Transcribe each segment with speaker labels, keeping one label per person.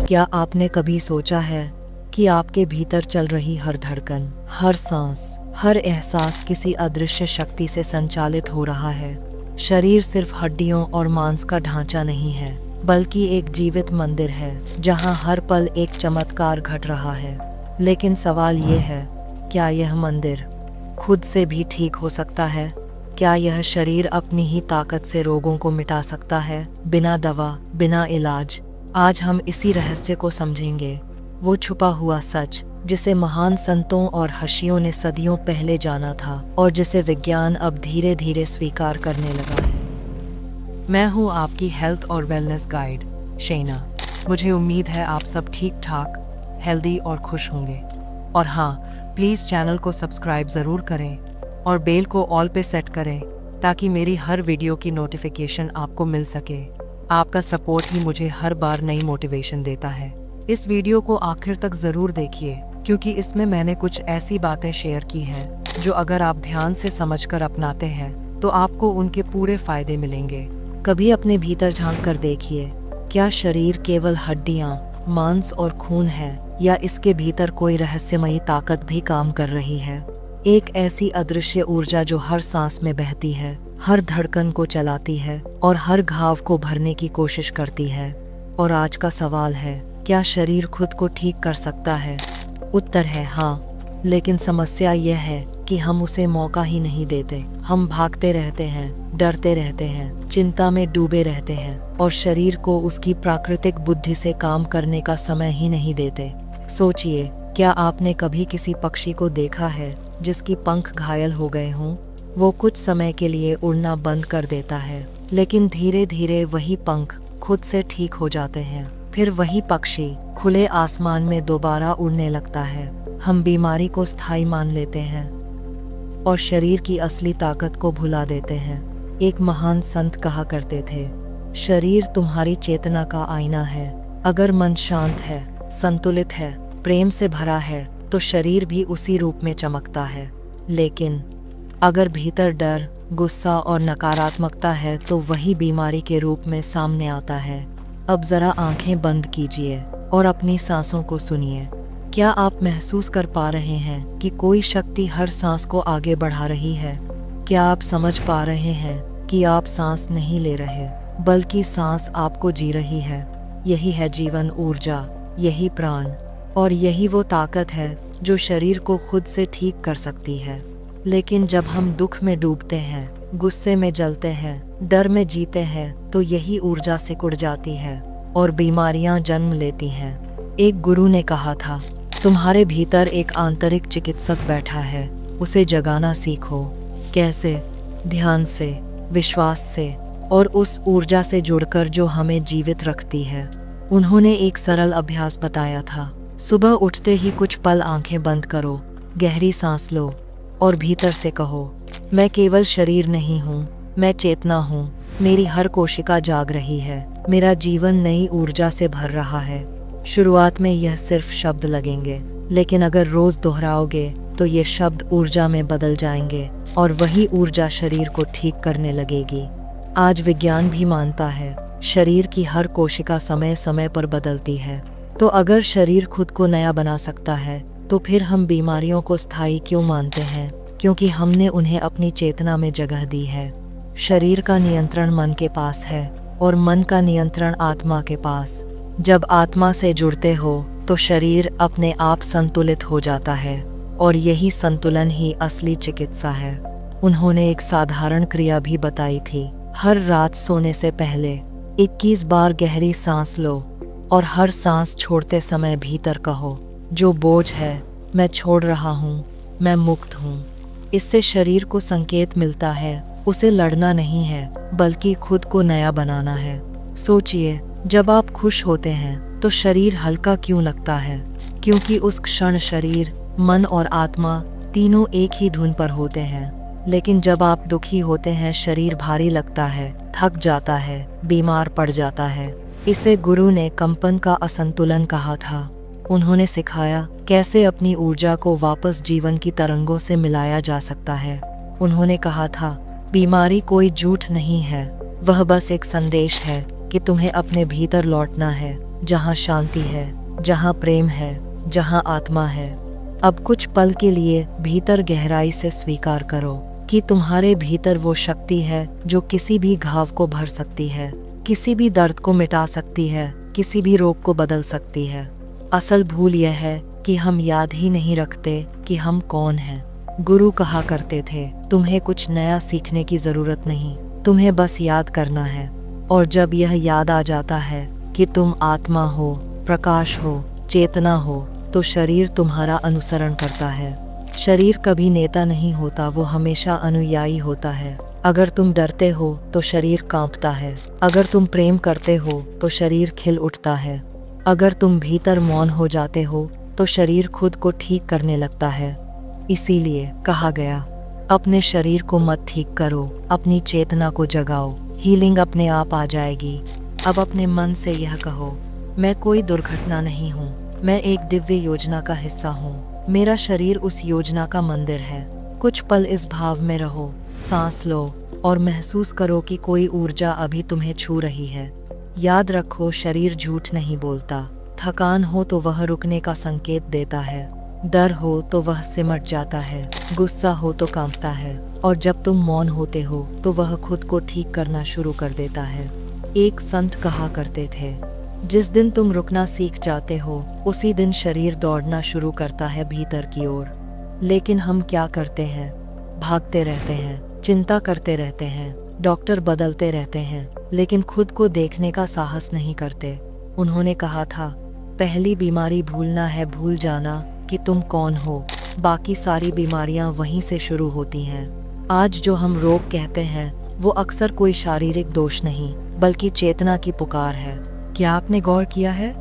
Speaker 1: क्या आपने कभी सोचा है कि आपके भीतर चल रही हर धड़कन, हर सांस, हर एहसास किसी अदृश्य शक्ति से संचालित हो रहा है? शरीर सिर्फ हड्डियों और मांस का ढांचा नहीं है, बल्कि एक जीवित मंदिर है जहां हर पल एक चमत्कार घट रहा है। लेकिन सवाल ये है, क्या यह मंदिर खुद से भी ठीक हो सकता है? क्या यह शरीर अपनी ही ताकत से रोगों को मिटा सकता है, बिना दवा, बिना इलाज? आज हम इसी रहस्य को समझेंगे, वो छुपा हुआ सच जिसे महान संतों और ऋषियों ने सदियों पहले जाना था और जिसे विज्ञान अब धीरे धीरे स्वीकार करने लगा है।
Speaker 2: मैं हूँ आपकी हेल्थ और वेलनेस गाइड शैना। मुझे उम्मीद है आप सब ठीक ठाक, हेल्दी और खुश होंगे। और हाँ, प्लीज़ चैनल को सब्सक्राइब ज़रूर करें और बेल को ऑल पे सेट करें ताकि मेरी हर वीडियो की नोटिफिकेशन आपको मिल सके। आपका सपोर्ट ही मुझे हर बार नई मोटिवेशन देता है। इस वीडियो को आखिर तक ज़रूर देखिए, क्योंकि इसमें मैंने कुछ ऐसी बातें शेयर की हैं जो अगर आप ध्यान से समझकर अपनाते हैं तो आपको उनके पूरे फ़ायदे मिलेंगे।
Speaker 1: कभी अपने भीतर झांक कर देखिए, क्या शरीर केवल हड्डियां, मांस और खून है, या इसके भीतर कोई रहस्यमयी ताकत भी काम कर रही है? एक ऐसी अदृश्य ऊर्जा जो हर सांस में बहती है, हर धड़कन को चलाती है और हर घाव को भरने की कोशिश करती है। और आज का सवाल है, क्या शरीर खुद को ठीक कर सकता है? उत्तर है हाँ, लेकिन समस्या यह है कि हम उसे मौका ही नहीं देते। हम भागते रहते हैं, डरते रहते हैं, चिंता में डूबे रहते हैं और शरीर को उसकी प्राकृतिक बुद्धि से काम करने का समय ही नहीं देते। सोचिए, क्या आपने कभी किसी पक्षी को देखा है जिसकी पंख घायल हो गए हों? वो कुछ समय के लिए उड़ना बंद कर देता है, लेकिन धीरे धीरे वही पंख खुद से ठीक हो जाते हैं। फिर वही पक्षी खुले आसमान में दोबारा उड़ने लगता है। हम बीमारी को स्थायी मान लेते हैं और शरीर की असली ताकत को भुला देते हैं। एक महान संत कहा करते थे, शरीर तुम्हारी चेतना का आईना है। अगर मन शांत है, संतुलित है, प्रेम से भरा है, तो शरीर भी उसी रूप में चमकता है। लेकिन अगर भीतर डर, गुस्सा और नकारात्मकता है तो वही बीमारी के रूप में सामने आता है। अब जरा आंखें बंद कीजिए और अपनी सांसों को सुनिए। क्या आप महसूस कर पा रहे हैं कि कोई शक्ति हर सांस को आगे बढ़ा रही है? क्या आप समझ पा रहे हैं कि आप सांस नहीं ले रहे, बल्कि सांस आपको जी रही है? यही है जीवन ऊर्जा, यही प्राण, और यही वो ताकत है जो शरीर को खुद से ठीक कर सकती है। लेकिन जब हम दुख में डूबते हैं, गुस्से में जलते हैं, डर में जीते हैं, तो यही ऊर्जा सिकुड़ जाती है और बीमारियां जन्म लेती हैं। एक गुरु ने कहा था, तुम्हारे भीतर एक आंतरिक चिकित्सक बैठा है, उसे जगाना सीखो। कैसे? ध्यान से, विश्वास से और उस ऊर्जा से जुड़कर जो हमें जीवित रखती है। उन्होंने एक सरल अभ्यास बताया था, सुबह उठते ही कुछ पल आंखें बंद करो, गहरी सांस लो और भीतर से कहो, मैं केवल शरीर नहीं हूँ, मैं चेतना हूँ। मेरी हर कोशिका जाग रही है, मेरा जीवन नई ऊर्जा से भर रहा है। शुरुआत में यह सिर्फ शब्द लगेंगे, लेकिन अगर रोज दोहराओगे तो ये शब्द ऊर्जा में बदल जाएंगे और वही ऊर्जा शरीर को ठीक करने लगेगी। आज विज्ञान भी मानता है, शरीर की हर कोशिका समय समय पर बदलती है। तो अगर शरीर खुद को नया बना सकता है, तो फिर हम बीमारियों को स्थायी क्यों मानते हैं? क्योंकि हमने उन्हें अपनी चेतना में जगह दी है। शरीर का नियंत्रण मन के पास है और मन का नियंत्रण आत्मा के पास। जब आत्मा से जुड़ते हो तो शरीर अपने आप संतुलित हो जाता है और यही संतुलन ही असली चिकित्सा है। उन्होंने एक साधारण क्रिया भी बताई थी, हर रात सोने से पहले 21 बार गहरी सांस लो और हर सांस छोड़ते समय भीतर कहो, जो बोझ है मैं छोड़ रहा हूँ, मैं मुक्त हूँ। इससे शरीर को संकेत मिलता है, उसे लड़ना नहीं है, बल्कि खुद को नया बनाना है। सोचिए, जब आप खुश होते हैं तो शरीर हल्का क्यों लगता है? क्योंकि उस क्षण शरीर, मन और आत्मा तीनों एक ही धुन पर होते हैं। लेकिन जब आप दुखी होते हैं, शरीर भारी लगता है, थक जाता है, बीमार पड़ जाता है। इसे गुरु ने कंपन का असंतुलन कहा था। उन्होंने सिखाया कैसे अपनी ऊर्जा को वापस जीवन की तरंगों से मिलाया जा सकता है। उन्होंने कहा था, बीमारी कोई झूठ नहीं है, वह बस एक संदेश है कि तुम्हें अपने भीतर लौटना है जहाँ शांति है, जहाँ प्रेम है, जहाँ आत्मा है। अब कुछ पल के लिए भीतर गहराई से स्वीकार करो कि तुम्हारे भीतर वो शक्ति है जो किसी भी घाव को भर सकती है, किसी भी दर्द को मिटा सकती है, किसी भी रोग को बदल सकती है। असल भूल यह है कि हम याद ही नहीं रखते कि हम कौन हैं। गुरु कहा करते थे, तुम्हें कुछ नया सीखने की जरूरत नहीं, तुम्हें बस याद करना है। और जब यह याद आ जाता है कि तुम आत्मा हो, प्रकाश हो, चेतना हो, तो शरीर तुम्हारा अनुसरण करता है। शरीर कभी नेता नहीं होता, वो हमेशा अनुयायी होता है। अगर तुम डरते हो तो शरीर कांपता है, अगर तुम प्रेम करते हो तो शरीर खिल उठता है, अगर तुम भीतर मौन हो जाते हो तो शरीर खुद को ठीक करने लगता है। इसीलिए कहा गया, अपने शरीर को मत ठीक करो, अपनी चेतना को जगाओ, हीलिंग अपने आप आ जाएगी। अब अपने मन से यह कहो, मैं कोई दुर्घटना नहीं हूँ, मैं एक दिव्य योजना का हिस्सा हूँ, मेरा शरीर उस योजना का मंदिर है। कुछ पल इस भाव में रहो, सांस लो और महसूस करो कि कोई ऊर्जा अभी तुम्हें छू रही है। याद रखो, शरीर झूठ नहीं बोलता। थकान हो तो वह रुकने का संकेत देता है, डर हो तो वह सिमट जाता है, गुस्सा हो तो कांपता है, और जब तुम मौन होते हो तो वह खुद को ठीक करना शुरू कर देता है। एक संत कहा करते थे, जिस दिन तुम रुकना सीख जाते हो उसी दिन शरीर दौड़ना शुरू करता है भीतर की ओर। लेकिन हम क्या करते हैं? भागते रहते हैं, चिंता करते रहते हैं, डॉक्टर बदलते रहते हैं, लेकिन खुद को देखने का साहस नहीं करते। उन्होंने कहा था, पहली बीमारी भूलना है, भूल जाना कि तुम कौन हो, बाकी सारी बीमारियां वहीं से शुरू होती हैं। आज जो हम रोग कहते हैं वो अक्सर कोई शारीरिक दोष नहीं बल्कि चेतना की पुकार है।
Speaker 2: क्या आपने गौर किया है,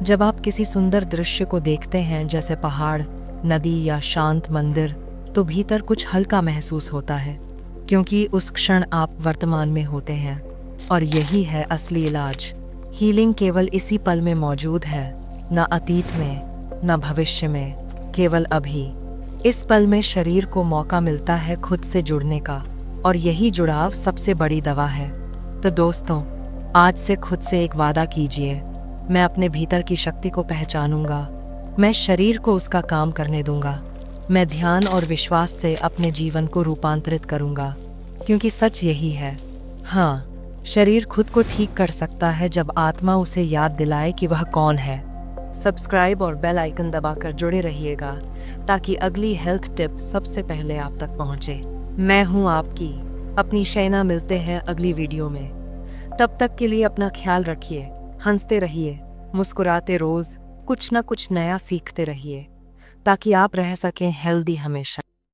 Speaker 2: जब आप किसी सुंदर दृश्य को देखते हैं, जैसे पहाड़, नदी या शांत मंदिर, तो भीतर कुछ हल्का महसूस होता है, क्योंकि उस क्षण आप वर्तमान में होते हैं। और यही है असली इलाज। हीलिंग केवल इसी पल में मौजूद है, न अतीत में, न भविष्य में, केवल अभी। इस पल में शरीर को मौका मिलता है खुद से जुड़ने का, और यही जुड़ाव सबसे बड़ी दवा है। तो दोस्तों, आज से खुद से एक वादा कीजिए, मैं अपने भीतर की शक्ति को पहचानूंगा, मैं शरीर को उसका काम करने दूंगा, मैं ध्यान और विश्वास से अपने जीवन को रूपांतरित करूंगा। क्योंकि सच यही है, हाँ, शरीर खुद को ठीक कर सकता है जब आत्मा उसे याद दिलाए कि वह कौन है। सब्सक्राइब और बेल आइकन दबाकर जुड़े रहिएगा ताकि अगली हेल्थ टिप सबसे पहले आप तक पहुंचे। मैं हूं आपकी अपनी शैना। मिलते हैं अगली वीडियो में। तब तक के लिए अपना ख्याल रखिए, हंसते रहिए, मुस्कुराते, रोज कुछ न कुछ नया सीखते रहिए ताकि आप रह सकें हेल्दी हमेशा।